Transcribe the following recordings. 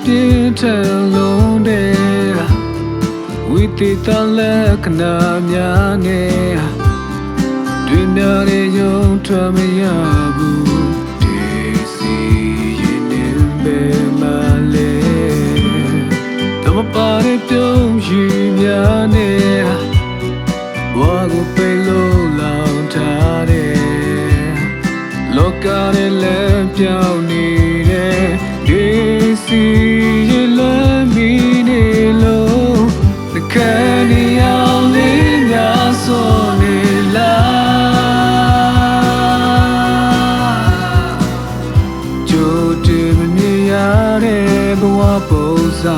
ပြင်းထန်လုံးတဲ့ဝိသေသလက္ခဏာများနဲ့တွင်များတဲ့ယုံထွက်မရဘူးဒီစီရင်နေပဲမလဲတမပါတဲ့ပြုံးရှိများနဲ့ဘဝကိုပိတ်လို့လောင်ထားတဲ့လောကရဲ့လက်ပြောင်းနေတဲ့ဒီစီရင်လမ်းမီနေလို့နှကန်းနေအောင်လေးများစောနေလားကြိုတင်မမြင်ရတဲ့ဘဝပုံစံ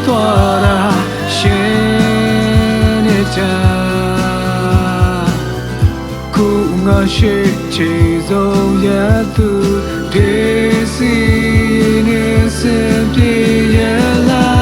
သွားတာရှင်နေကြခုငါရှိချေဆုံးရသူဒီစီနေစပြေရလား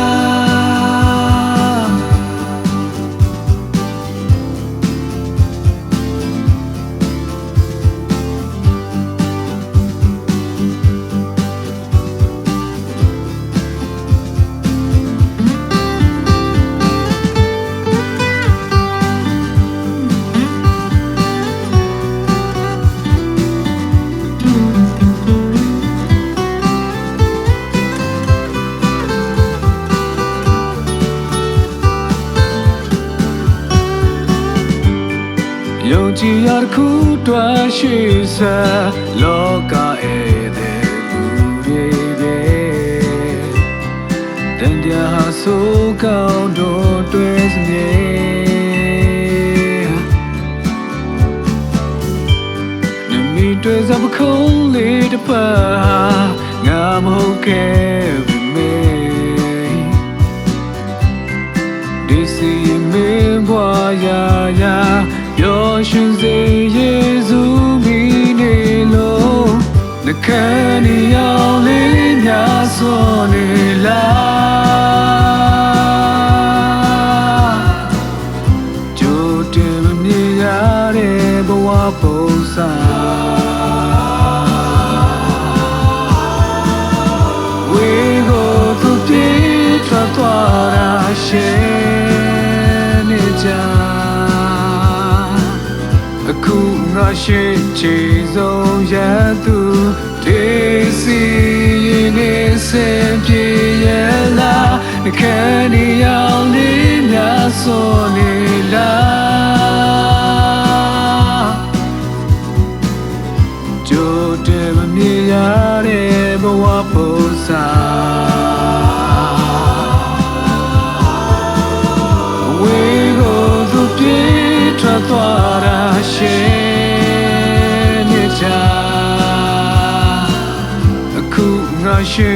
ယုံကြည်ရတစ်ခုတွားရှိစားလောကဧည့်သည်လူတွေပဲတန်တရားဆိုကောင်းတို့တွေ့စမြဲနမီတွေ့စပခုံးလေးတစ်ပတ်ငါမဟုတ်ခဲ့ပြီမေဒီစီမင်းဘွားရာပျော်ရွှင်စေယေရှုမီနေလို့နှကန်းနေအောင်လေးများစွာနေလားကြိုတင်မမြင်ရတဲ့ဘဝပုံစံဝေကိုသူပြေးထွက်သွားတာရှင်နေကြအခုငါရှိချေဆုံးရသူဒီစီရင်နေစပြေရလားနှကန်းနေအောင်လေးများစောနေလားကြိုတင်မမြင်ရတဲ့ဘဝပုံစံဝေကိုသူပြေးထွက်သွားတာရှင်နေကြအခုငါရှိ